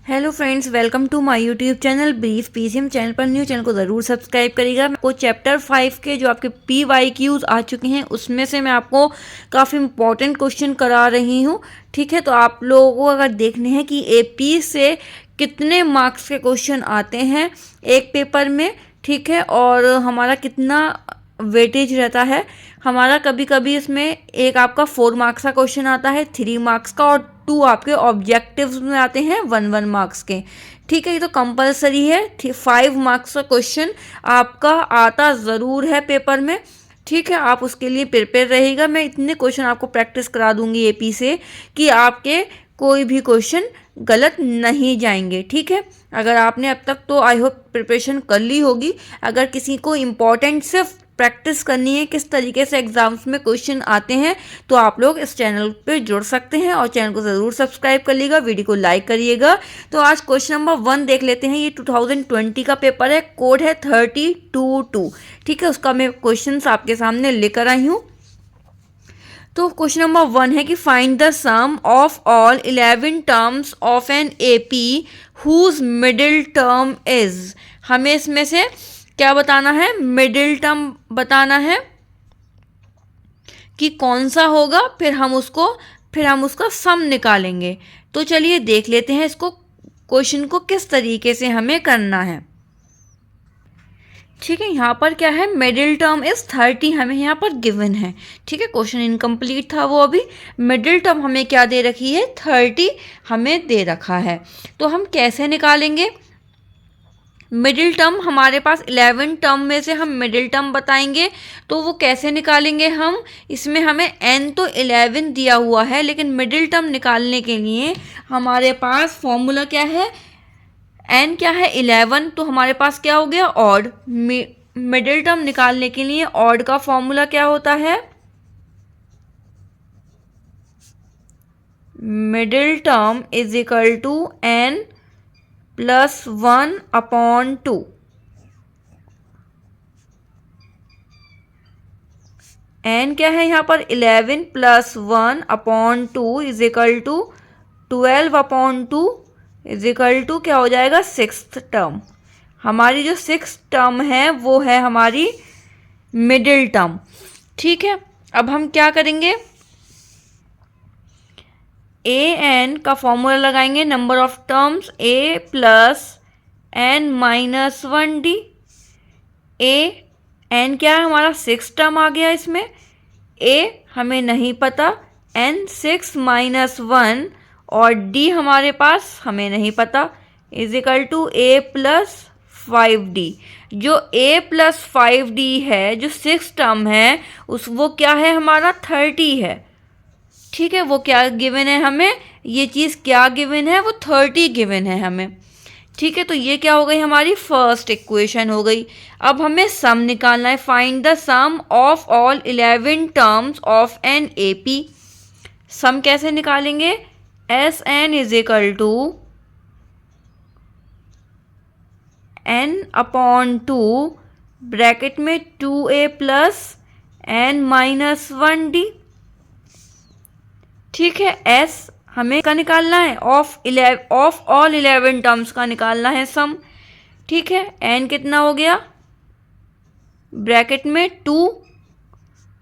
Hello friends, welcome to my YouTube channel brief PCM. Channel पर new, channel को ज़रूर subscribe करिएगा। आपको चैप्टर 5 के जो आपके PYQs आ चुके हैं उसमें से मैं आपको काफ़ी इंपॉर्टेंट क्वेश्चन करा रही हूँ। ठीक है, तो आप लोगों को अगर देखने हैं कि AP से कितने मार्क्स के क्वेश्चन आते हैं एक पेपर में, ठीक है, और हमारा कितना वेटेज रहता है हमारा। कभी कभी इसमें एक आपका 4 मार्क्स का क्वेश्चन आता है, 3 मार्क्स का, और 2 आपके ऑब्जेक्टिव्स में आते हैं 1 मार्क्स के। ठीक है, ये तो कंपलसरी है। 5 मार्क्स का क्वेश्चन आपका आता ज़रूर है पेपर में। ठीक है, आप उसके लिए प्रिपेयर रहिएगा। मैं इतने क्वेश्चन आपको प्रैक्टिस करा दूंगी AP से कि आपके कोई भी क्वेश्चन गलत नहीं जाएंगे। ठीक है, अगर आपने अब तक तो आई होप प्रिपरेशन कर ली होगी। अगर किसी को इम्पोर्टेंट सिर्फ प्रैक्टिस करनी है किस तरीके से एग्जाम्स में क्वेश्चन आते हैं, तो आप लोग इस चैनल पे जुड़ सकते हैं और चैनल को ज़रूर सब्सक्राइब कर लीजिएगा, वीडियो को लाइक करिएगा। तो आज क्वेश्चन नंबर 1 देख लेते हैं। ये 2020 का पेपर है, कोड है 3022। ठीक है, उसका मैं क्वेश्चन आपके सामने लेकर आई हूँ। तो क्वेश्चन नंबर 1 है कि find the sum of all 11 terms of an AP whose middle term is. हमें इसमें से क्या बताना है? मिडिल टर्म बताना है कि कौन सा होगा, फिर हम उसका सम निकालेंगे। तो चलिए देख लेते हैं इसको, क्वेश्चन को किस तरीके से हमें करना है। ठीक है, यहाँ पर क्या है? मिडिल टर्म इज 30 हमें यहाँ पर गिवन है। ठीक है, क्वेश्चन इनकम्प्लीट था वो अभी। मिडिल टर्म हमें क्या दे रखी है? 30 हमें दे रखा है। तो हम कैसे निकालेंगे मिडिल टर्म? हमारे पास 11 टर्म में से हम मिडिल टर्म बताएंगे, तो वो कैसे निकालेंगे हम? इसमें हमें n तो 11 दिया हुआ है, लेकिन मिडिल टर्म निकालने के लिए हमारे पास फॉर्मूला क्या है? n क्या है? 11। तो हमारे पास क्या हो गया? ऑड। मिडिल टर्म निकालने के लिए ऑड का फॉर्मूला क्या होता है? Middle term is equal to n plus 1/2। n क्या है यहाँ पर? 11 plus 1/2 is equal to 12/2 is equal to क्या हो जाएगा? 6th term. हमारी जो 6th टर्म है वो है हमारी मिडिल टर्म। ठीक है, अब हम क्या करेंगे? an का फॉर्मूला लगाएंगे, number of terms a plus n minus 1d। n क्या है हमारा? 6 टर्म आ गया इसमें। a हमें नहीं पता, n 6 माइनस 1, और d हमारे पास हमें नहीं पता, is equal to a plus 5d। जो a प्लस 5d है, जो 6 टर्म है, वो क्या है हमारा? 30 है। ठीक है, वो क्या गिवन है हमें? ये चीज़ क्या गिवन है? वो 30 गिवन है हमें। ठीक है, तो ये क्या हो गई? हमारी फर्स्ट इक्वेशन हो गई। अब हमें सम निकालना है। Find the sum of all 11 terms of an AP। Sum कैसे निकालेंगे? SN is equal to n/2 bracket में 2a plus n minus 1d। ठीक है, S हमें का निकालना है, ऑफ ऑल 11 टर्म्स का निकालना है सम। ठीक है, n कितना हो गया? ब्रैकेट में 2,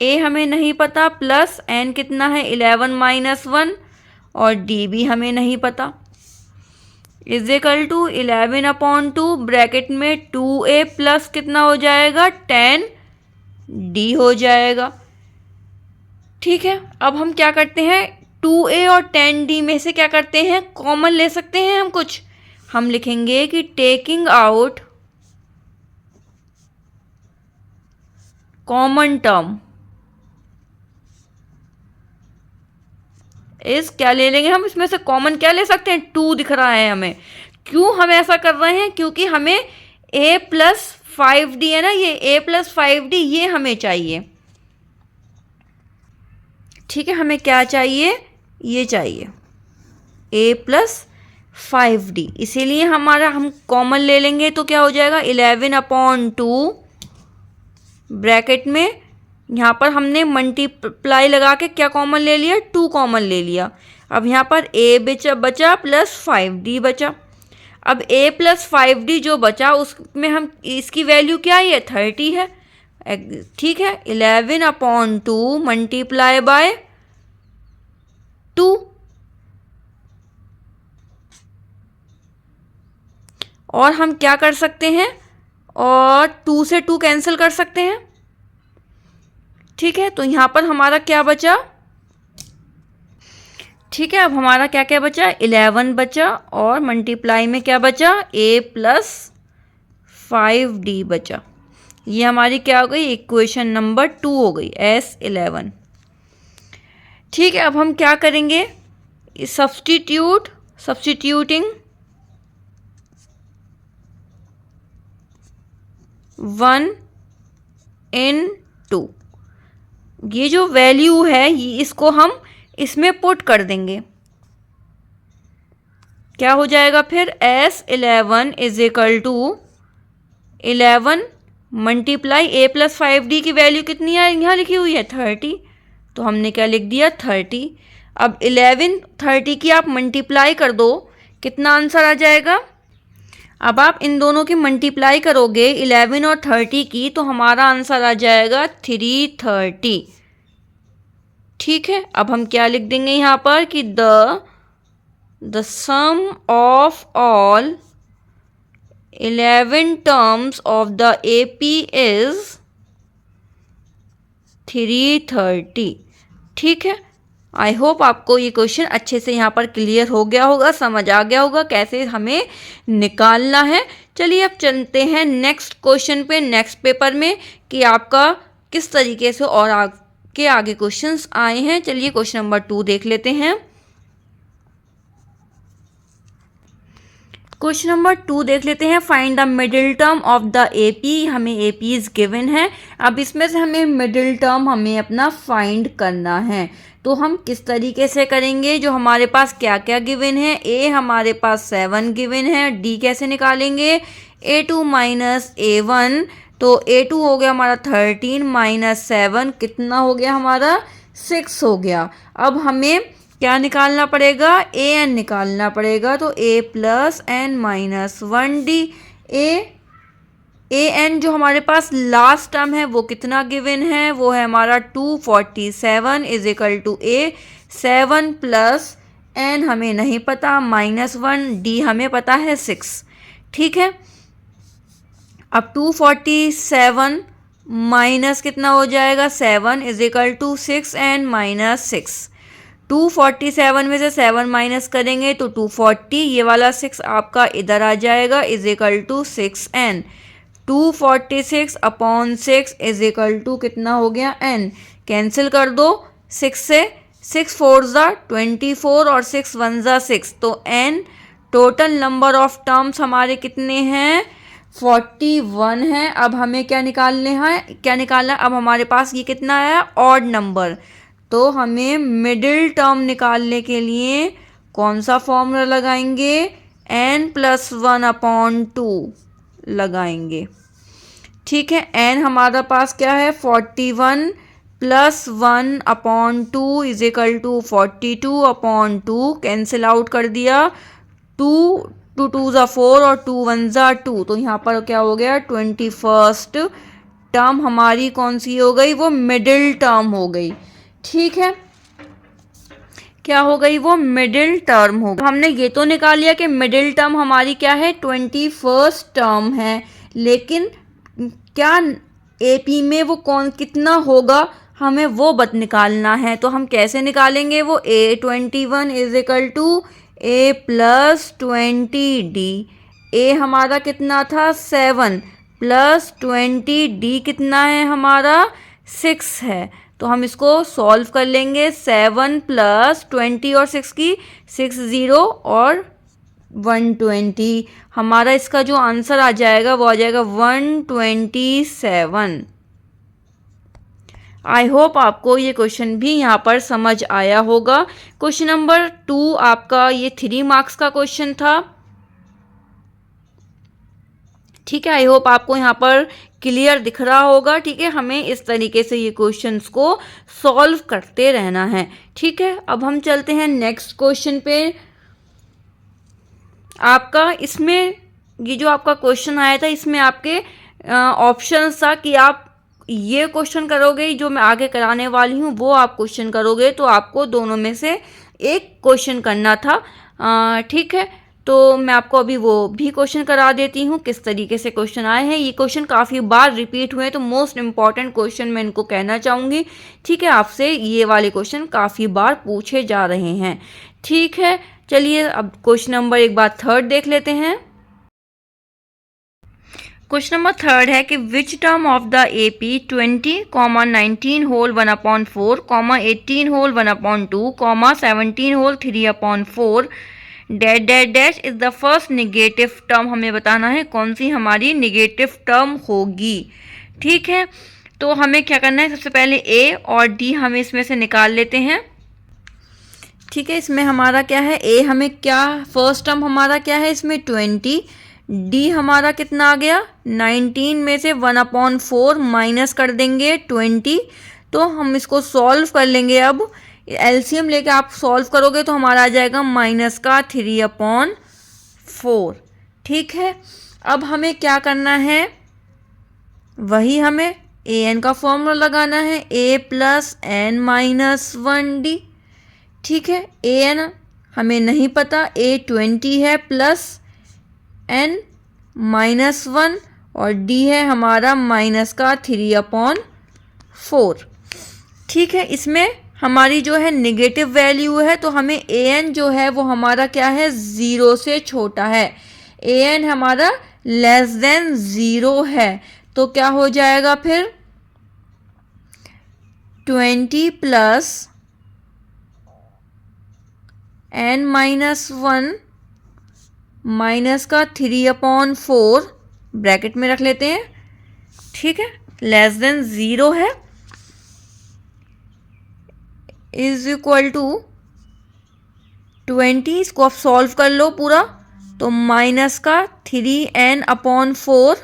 a हमें नहीं पता, प्लस n कितना है? 11 माइनस 1, और d भी हमें नहीं पता, इज इक्वल टू 11/2 ब्रैकेट में 2a प्लस कितना हो जाएगा? 10d हो जाएगा। ठीक है, अब हम क्या करते हैं? 2a और 10d में से क्या करते हैं? कॉमन ले सकते हैं हम कुछ। हम लिखेंगे कि टेकिंग आउट कॉमन टर्म इस क्या ले लेंगे हम? इसमें से कॉमन क्या ले सकते हैं? 2 दिख रहा है हमें। क्यों हम ऐसा कर रहे हैं? क्योंकि हमें a प्लस 5d है ना, ये a प्लस 5d ये हमें चाहिए। ठीक है, हमें क्या चाहिए? ये चाहिए a प्लस 5d, इसीलिए हम कॉमन ले लेंगे। तो क्या हो जाएगा? 11/2 ब्रैकेट में, यहाँ पर हमने मल्टीप्लाई लगा के क्या कॉमन ले लिया? 2 कॉमन ले लिया। अब यहाँ पर a बचा प्लस 5d बचा। अब a प्लस 5d जो बचा उसमें हम इसकी वैल्यू क्या है, 30 है। ठीक है, 11/2 मल्टीप्लाई बाय 2, और हम क्या कर सकते हैं, और 2 से 2 कैंसिल कर सकते हैं। ठीक है, तो यहाँ पर हमारा क्या बचा, ठीक है, अब हमारा क्या क्या बचा, 11 बचा, और मल्टीप्लाई में क्या बचा, a प्लस 5d बचा। ये हमारी क्या हो गई, इक्वेशन नंबर 2 हो गई, S11। ठीक है, अब हम क्या करेंगे, सब्स्टिट्यूटिंग 1 इन 2, ये जो वैल्यू है इसको हम इसमें पुट कर देंगे। क्या हो जाएगा फिर, S11 is equal to 11 multiply a plus 5d की वैल्यू कितनी है, यहाँ लिखी हुई है 30, तो हमने क्या लिख दिया 30। अब 11 30 की आप मल्टीप्लाई कर दो, कितना आंसर आ जाएगा। अब आप इन दोनों की मल्टीप्लाई करोगे 11 और 30 की, तो हमारा आंसर आ जाएगा 330। ठीक है, अब हम क्या लिख देंगे यहाँ पर कि the sum of all 11 terms of the AP is 330। ठीक है, आई होप आपको ये क्वेश्चन अच्छे से यहाँ पर क्लियर हो गया होगा, समझ आ गया होगा कैसे हमें निकालना है। चलिए अब चलते हैं नेक्स्ट क्वेश्चन पे, नेक्स्ट पेपर में, कि आपका किस तरीके से और आगे क्वेश्चंस आए हैं। चलिए क्वेश्चन नंबर 2 देख लेते हैं। क्वेश्चन नंबर 2 देख लेते हैं। Find the middle term of the AP। हमें AP इज गिवन है। अब इसमें से हमें मिडिल टर्म हमें अपना फाइंड करना है, तो हम किस तरीके से करेंगे, जो हमारे पास क्या क्या गिवन है। A हमारे पास 7 गिवन है, D कैसे निकालेंगे, A2 माइनस A1, तो A2 हो गया हमारा 13 माइनस 7 कितना हो गया हमारा 6 हो गया। अब हमें क्या निकालना पड़ेगा, an निकालना पड़ेगा, तो a plus n minus 1d। an जो हमारे पास लास्ट टर्म है वो कितना गिवन है, वो है हमारा 247 is equal to a 7 plus n हमें नहीं पता माइनस 1d हमें पता है 6। ठीक है, अब 247 माइनस कितना हो जाएगा 7 is equal to 6n minus 6। 247 में से 7 माइनस करेंगे तो 240, ये वाला 6 आपका इधर आ जाएगा is equal to 6n। 246 upon 6 is equal to कितना हो गया n, कैंसिल कर दो 6 से, 6 4 ज़ा 24 और 6 1 ज़ा 6, तो n total number of terms हमारे कितने हैं 41 है। अब हमें क्या निकालना है, अब हमारे पास ये कितना है ऑड नंबर, तो हमें मिडिल टर्म निकालने के लिए कौन सा फॉर्मूला लगाएंगे, n प्लस 1 अपॉन 2 लगाएंगे। ठीक है, n हमारा पास क्या है 41 plus 1 upon 2 is equal to 42 upon 2, cancel out कर दिया, 2 2 ज़ा 4 और 2 1 ज़ा 2, तो यहाँ पर क्या हो गया 21st टर्म हमारी कौन सी हो गई, वो मिडिल टर्म हो गई। ठीक है, क्या हो गई, वो मिडिल टर्म हो गई। हमने ये तो निकाल लिया कि मिडिल टर्म हमारी क्या है 21st टर्म है, लेकिन क्या AP में वो कौन कितना होगा हमें वो निकालना है, तो हम कैसे निकालेंगे वो, A21 is equal to A plus 20d। A हमारा कितना था 7 प्लस 20d कितना है हमारा 6 है, तो हम इसको सॉल्व कर लेंगे। 7 प्लस 20 और 6 की 6 0 और 120, हमारा इसका जो आंसर आ जाएगा वो आ जाएगा 127। आई होप आपको ये क्वेश्चन भी यहाँ पर समझ आया होगा। क्वेश्चन नंबर 2 आपका ये 3 मार्क्स का क्वेश्चन था। ठीक है, आई होप आपको यहाँ पर क्लियर दिख रहा होगा। ठीक है, हमें इस तरीके से ये क्वेश्चंस को सॉल्व करते रहना है। ठीक है, अब हम चलते हैं नेक्स्ट क्वेश्चन पे। आपका इसमें ये जो आपका क्वेश्चन आया था इसमें आपके ऑप्शन था कि आप ये क्वेश्चन करोगे, जो मैं आगे कराने वाली हूँ वो आप क्वेश्चन करोगे, तो आपको दोनों में से एक क्वेश्चन करना था। ठीक है, तो मैं आपको अभी वो भी क्वेश्चन करा देती हूँ किस तरीके से क्वेश्चन आए हैं। ये क्वेश्चन काफ़ी बार रिपीट हुए हैं, तो मोस्ट इम्पॉर्टेंट क्वेश्चन मैं इनको कहना चाहूँगी। ठीक है, आपसे ये वाले क्वेश्चन काफ़ी बार पूछे जा रहे हैं। ठीक है, चलिए अब क्वेश्चन नंबर एक बार थर्ड देख लेते हैं। क्वेश्चन नंबर थर्ड है कि which term of the AP 20, 19 whole 1/4, 18 whole 1/2, 17 whole 3/4 dash dash dash is the first negative term. हमें बताना है कौन सी हमारी निगेटिव टर्म होगी। ठीक है, तो हमें क्या करना है, सबसे पहले A और D हम इसमें से निकाल लेते हैं। ठीक है, इसमें हमारा क्या है, A हमें क्या फर्स्ट टर्म हमारा क्या है इसमें 20, D हमारा कितना आ गया 19 में से 1/4 माइनस कर देंगे 20। तो हम इसको सॉल्व कर लेंगे। अब एलसीएम लेके आप सॉल्व करोगे तो हमारा आ जाएगा -3/4। ठीक है, अब हमें क्या करना है, वही हमें an का फॉर्मूला लगाना है, a + n - 1d। ठीक है, an हमें नहीं पता, a 20 है प्लस n -1 और d है हमारा -3/4। ठीक है, इसमें हमारी जो है नेगेटिव वैल्यू है, तो हमें an जो है वो हमारा क्या है 0 से छोटा है। an हमारा <0 है, तो क्या हो जाएगा फिर 20 + n - 1 -3/4 ब्रैकेट में रख लेते हैं। ठीक है, <0 है, इज इक्वल टू 20। इसको आप सॉल्व कर लो पूरा, तो -3n/4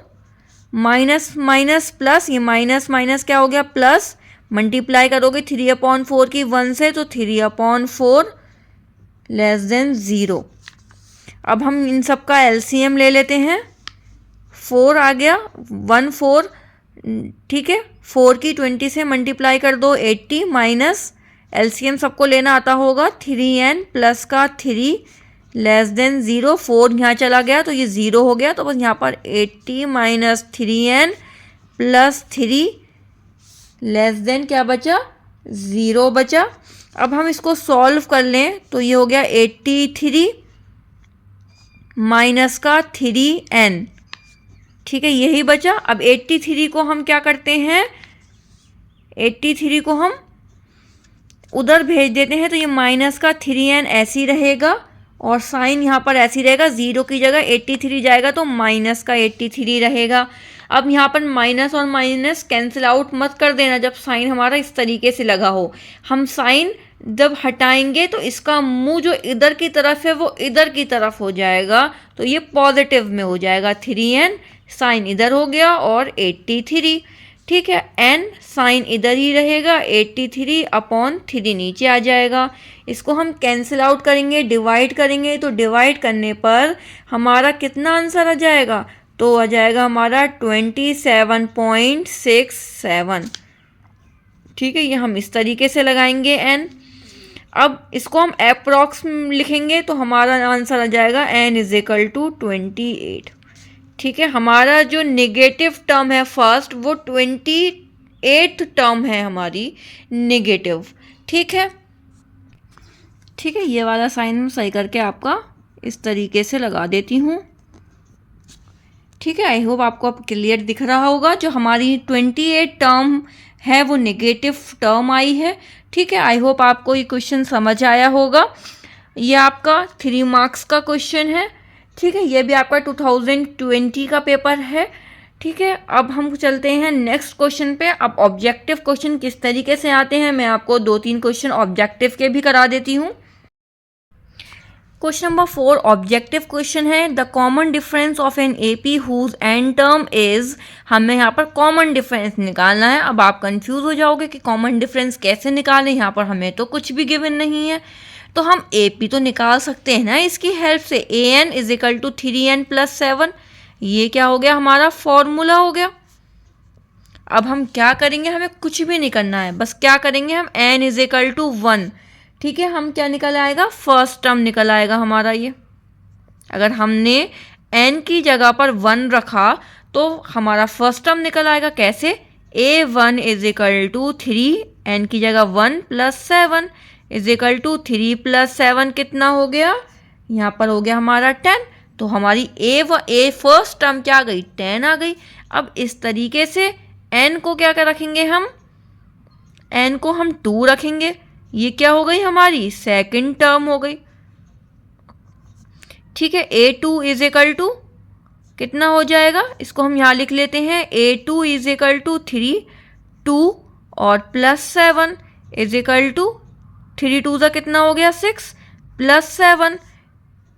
माइनस माइनस प्लस, ये माइनस माइनस क्या हो गया प्लस, मल्टीप्लाई करोगे 3/4 की 1 से, तो 3/4 <0। अब हम इन सब का एलसीएम ले लेते हैं। 4 आ गया 1 4। ठीक है, 4 की 20 से मल्टीप्लाई कर दो 80 माइनस एलसीएम सबको लेना आता होगा 3n प्लस का 3 <0। 4 यहाँ चला गया तो ये 0 हो गया, तो बस यहाँ पर 80 माइनस 3n प्लस 3 क्या बचा 0 बचा। अब हम इसको सॉल्व कर लें तो ये हो गया 83 माइनस का 3n। ठीक है, यही बचा। अब 83 को हम क्या करते हैं, 83 को हम उधर भेज देते हैं, तो ये माइनस का 3n ऐसे ही रहेगा और साइन यहाँ पर ऐसे ही रहेगा, 0 की जगह 83 जाएगा तो माइनस का 83 रहेगा। अब यहाँ पर माइनस और माइनस कैंसिल आउट मत कर देना जब साइन हमारा इस तरीके से लगा हो। हम साइन जब हटाएंगे तो इसका मुंह जो इधर की तरफ है वो इधर की तरफ हो जाएगा, तो ये पॉजिटिव में हो जाएगा। 3n साइन इधर हो गया और 83। ठीक है, n साइन इधर ही रहेगा, 83/3 नीचे आ जाएगा। इसको हम कैंसिल आउट करेंगे, डिवाइड करेंगे, तो डिवाइड करने पर हमारा कितना आंसर आ जाएगा, तो आ जाएगा हमारा 27.67। ठीक है, ये हम इस तरीके से लगाएंगे n। अब इसको हम अप्रॉक्स लिखेंगे तो हमारा आंसर आ जाएगा n = 28। ठीक है, हमारा जो नेगेटिव टर्म है फर्स्ट वो 28th टर्म है हमारी नेगेटिव। ठीक है, ठीक है, ये वाला साइन सही करके आपका इस तरीके से लगा देती हूँ। ठीक है, आई होप आपको अब क्लियर दिख रहा होगा। जो हमारी 28 टर्म है वो नेगेटिव टर्म आई है। ठीक है, आई होप आपको ये क्वेश्चन समझ आया होगा। ये आपका 3 मार्क्स का क्वेश्चन है। ठीक है, ये भी आपका 2020 का पेपर है। ठीक है, अब हम चलते हैं नेक्स्ट क्वेश्चन पे। अब ऑब्जेक्टिव क्वेश्चन किस तरीके से आते हैं मैं आपको 2-3 क्वेश्चन ऑब्जेक्टिव के भी करा देती हूँ। क्वेश्चन नंबर 4 ऑब्जेक्टिव क्वेश्चन है। The common difference of an AP whose nth term is, हमें यहाँ पर कॉमन डिफरेंस निकालना है। अब आप कंफ्यूज हो जाओगे कि कॉमन डिफरेंस कैसे निकालें, यहाँ पर हमें तो कुछ भी गिवन नहीं है। तो हम ए पी तो निकाल सकते हैं ना इसकी हेल्प से। A n is equal to 3n + 7, ये क्या हो गया हमारा फॉर्मूला हो गया। अब हम क्या करेंगे, हमें कुछ भी नहीं करना है, बस क्या करेंगे हम n इज इक्वल टू 1, ठीक है, हम क्या निकल आएगा, फर्स्ट टर्म निकल आएगा हमारा ये। अगर हमने n की जगह पर 1 रखा तो हमारा फर्स्ट टर्म निकल आएगा। कैसे, a1 is equal to 3, n की जगह 1 + 7 इज इक्वल टू 3 + 7 कितना हो गया, यहाँ पर हो गया हमारा 10। तो हमारी ए फर्स्ट टर्म क्या आ गई, 10 आ गई। अब इस तरीके से n को क्या क्या रखेंगे हम, n को हम 2 रखेंगे, ये क्या हो गई हमारी सेकंड टर्म हो गई। ठीक है, a2 इज इक्वल टू कितना हो जाएगा, इसको हम यहाँ लिख लेते हैं, a2 इज इक्वल टू 3, 2 और +7 इज इक्वल टू 3 2 का कितना हो गया 6 +7,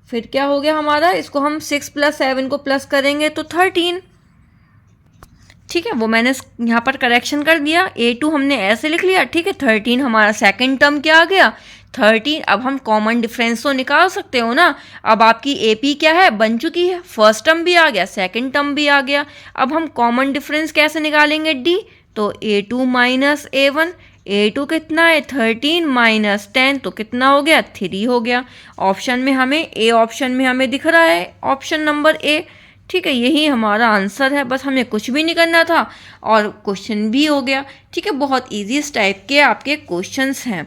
फिर क्या हो गया हमारा, इसको हम 6 + 7 को प्लस करेंगे तो 13। ठीक है, वो मैंने यहाँ पर करेक्शन कर दिया, a2 हमने ऐसे लिख लिया। ठीक है, 13 हमारा सेकंड टर्म क्या आ गया 13। अब हम कॉमन डिफरेंस तो निकाल सकते हो ना। अब आपकी AP क्या है, बन चुकी है, फर्स्ट टर्म भी आ गया, सेकंड टर्म भी आ गया। अब हम कॉमन डिफरेंस कैसे निकालेंगे D, तो a2 - a1, a2 कितना है 13 - 10 तो कितना हो गया 3 हो गया। ऑप्शन में हमें दिख रहा है ऑप्शन नंबर A। ठीक है, यही हमारा आंसर है, बस हमें कुछ भी नहीं करना था और क्वेश्चन भी हो गया। ठीक है, बहुत इजी इस टाइप के आपके क्वेश्चंस हैं।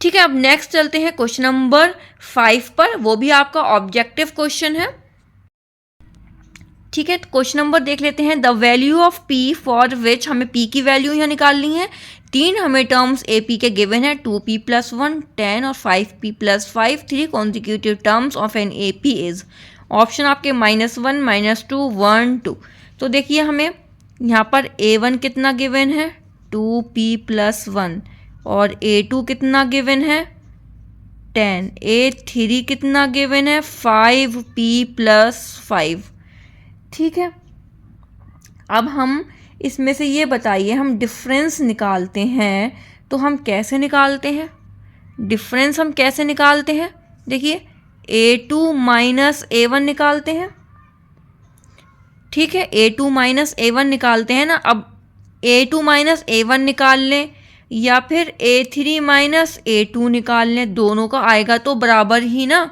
ठीक है, अब नेक्स्ट चलते हैं क्वेश्चन नंबर 5 पर, वो भी आपका ऑब्जेक्टिव क्वेश्चन है। ठीक है, क्वेश्चन नंबर देख लेते हैं, the value of p for which, हमें p की वैल्यू यहाँ निकालनी है। 3 हमें टर्म्स AP के गिवन है, 2p + 1, 10 और 5p + 5, 3 consecutive terms of an AP is. Option आपके -1, -2, 1, 2। तो देखिए हमें यहाँ पर A1 कितना गिवन है 2p + 1 और A2 कितना गिवन है 10, A3 कितना गिवन है 5p + 5। ठीक है, अब हम इसमें से ये बताइए, हम डिफरेंस निकालते हैं तो हम कैसे निकालते हैं, डिफरेंस हम कैसे निकालते हैं, देखिए a2 - a1 निकालते हैं। ठीक है, a2 - a1 निकालते हैं ना। अब a2 - a1 निकाल लें या फिर a3 - a2 निकाल लें, दोनों का आएगा तो बराबर ही ना,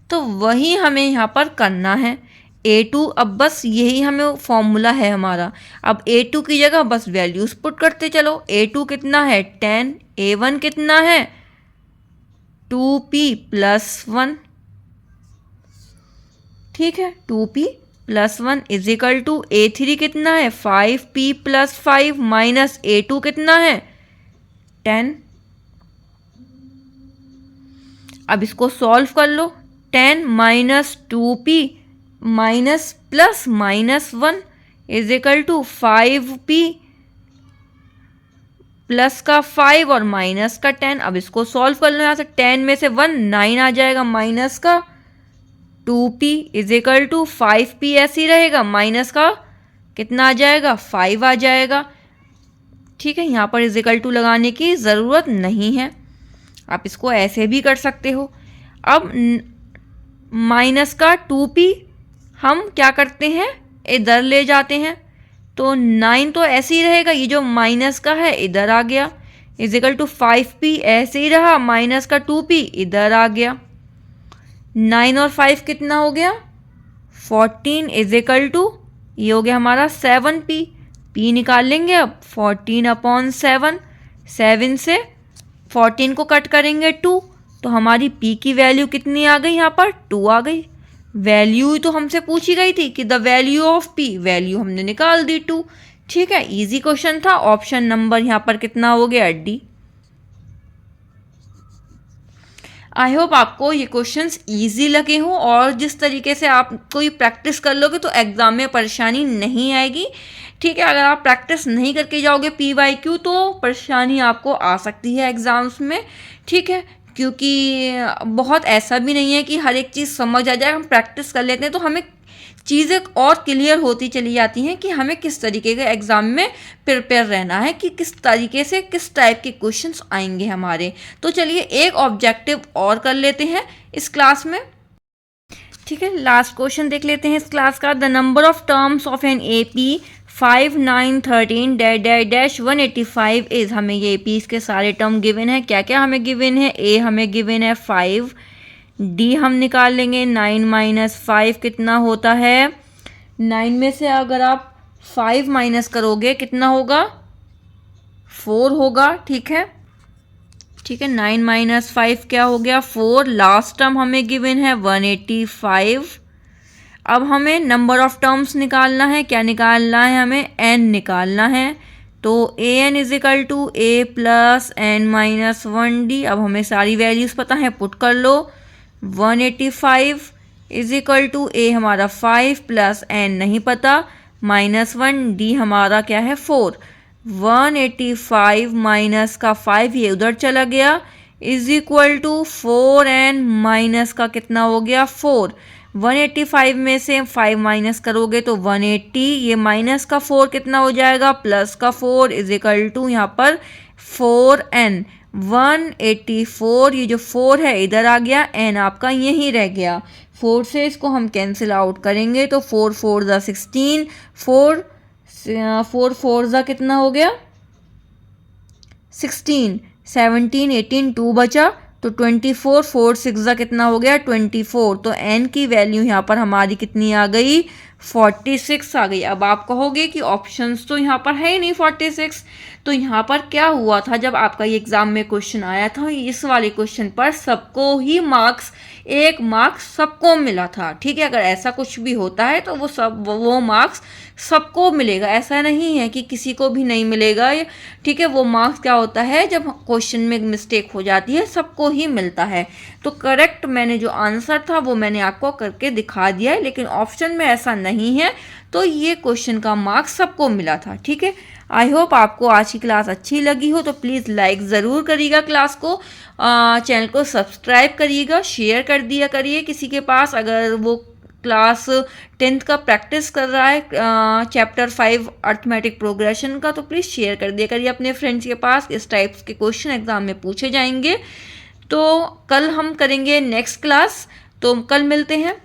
तो वही हमें यहाँ पर करना है। a2 अब बस यही हमें फॉर्मूला है हमारा। अब a2 की जगह बस वैल्यूज पुट करते चलो। a2 कितना है 10, a1 कितना है 2p + 1। ठीक है, 2p + 1 is equal to a3 कितना है 5p + 5 माइनस a2 कितना है 10। अब इसको सॉल्व कर लो, 10 - 2p minus plus -1 is equal to 5p plus का 5 और माइनस का 10। अब इसको सॉल्व कर लो, यहाँ से 10 में से 1 9 आ जाएगा, माइनस का 2p is equal to 5p ऐसे ही रहेगा, माइनस का कितना आ जाएगा 5 आ जाएगा। ठीक है, यहाँ पर इज इक्वल टू लगाने की ज़रूरत नहीं है, आप इसको ऐसे भी कर सकते हो। अब माइनस का 2p हम क्या करते हैं इधर ले जाते हैं, तो 9 तो ऐसे ही रहेगा, ये जो माइनस का है इधर आ गया, इज इक्वल टू 5p ऐसे ही रहा, माइनस का 2p इधर आ गया। 9 और 5 कितना हो गया 14 इज इक्वल टू ये हो गया हमारा 7p, p निकाल लेंगे। अब 14/7, 7 से 14 को कट करेंगे 2, तो हमारी p की वैल्यू कितनी आ गई, यहाँ पर 2 आ गई। वैल्यू तो हमसे पूछी गई थी कि the value of p, value हमने निकाल दी 2। ठीक है, इजी क्वेश्चन था। ऑप्शन नंबर यहाँ पर कितना हो गया डी। आई होप आपको ये क्वेश्चंस इजी लगे हों, और जिस तरीके से आप कोई प्रैक्टिस कर लोगे तो एग्ज़ाम में परेशानी नहीं आएगी। ठीक है, अगर आप प्रैक्टिस नहीं करके जाओगे PYQ तो परेशानी आपको आ सकती है एग्ज़ाम्स में। ठीक है, क्योंकि बहुत ऐसा भी नहीं है कि हर एक चीज़ समझ आ जाए। हम प्रैक्टिस कर लेते हैं तो हमें चीज़ें और क्लियर होती चली जाती हैं कि हमें किस तरीके के एग्ज़ाम में प्रिपेयर रहना है, कि किस तरीके से किस टाइप के क्वेश्चंस आएंगे हमारे। तो चलिए एक ऑब्जेक्टिव और कर लेते हैं इस क्लास में। ठीक है, लास्ट क्वेश्चन देख लेते हैं इस क्लास का। The number of terms of an AP 5, 9, 13 dash dash dash 185 is. हमें ये AP के सारे टर्म गिवन है। क्या क्या हमें गिवन है? A हमें गिवन है 5, D हम निकाल लेंगे 9 माइनस 5 कितना होता है? 9 में से अगर आप 5 माइनस करोगे कितना होगा? 4 होगा। ठीक है, ठीक है, 9 माइनस 5 क्या हो गया? 4। लास्ट टर्म हमें गिवन है 185। अब हमें नंबर ऑफ टर्म्स निकालना है। क्या निकालना है? हमें n निकालना है। तो an is equal to a plus n minus 1d। अब हमें सारी वैल्यूज़ पता है, पुट कर लो। 185 इज इक्वल टू a हमारा 5 प्लस n नहीं पता, माइनस 1d हमारा क्या है? 4। 185 माइनस का 5 ये उधर चला गया, is equal to 4n minus का कितना हो गया? 4। 185 में से 5 माइनस करोगे तो 180, ये माइनस का 4 कितना हो जाएगा? प्लस का 4 इज इक्वल टू यहाँ पर 4n। 184, ये जो 4 है इधर आ गया, n आपका यहीं रह गया। 4 से इसको हम कैंसिल आउट करेंगे तो 4 4 ज़ा 16, 4 4 ज़ा कितना हो गया? 16, 17, 18, 2 बचा तो 24, 4 6 ज़ा कितना हो गया? 24। तो n की वैल्यू यहाँ पर हमारी कितनी आ गई? 46 आ गई। अब आप कहोगे कि ऑप्शंस तो यहाँ पर है ही नहीं 46। तो यहाँ पर क्या हुआ था, जब आपका ये एग्ज़ाम में क्वेश्चन आया था, इस वाले क्वेश्चन पर सबको ही मार्क्स, 1 मार्क्स सबको मिला था। ठीक है, अगर ऐसा कुछ भी होता है तो वो मार्क्स सबको मिलेगा, ऐसा नहीं है कि किसी को भी नहीं मिलेगा। ठीक है, वो मार्क्स क्या होता है, जब क्वेश्चन में मिस्टेक हो जाती है सबको ही मिलता है। तो करेक्ट मैंने जो आंसर था वो मैंने आपको करके दिखा दिया है, लेकिन ऑप्शन में ऐसा नहीं है, तो ये क्वेश्चन का मार्क्स सबको मिला था। ठीक है, आई होप आपको आज की क्लास अच्छी लगी हो, तो प्लीज़ लाइक ज़रूर करिएगा क्लास को, चैनल को सब्सक्राइब करिएगा, शेयर कर दिया करिए किसी के पास अगर वो क्लास 10th का प्रैक्टिस कर रहा है चैप्टर 5 अर्थमेटिक प्रोग्रेशन का, तो प्लीज़ शेयर कर दिया करिए अपने फ्रेंड्स के पास। इस टाइप्स के क्वेश्चन एग्जाम में पूछे जाएंगे। तो कल हम करेंगे नेक्स्ट क्लास, तो कल मिलते हैं।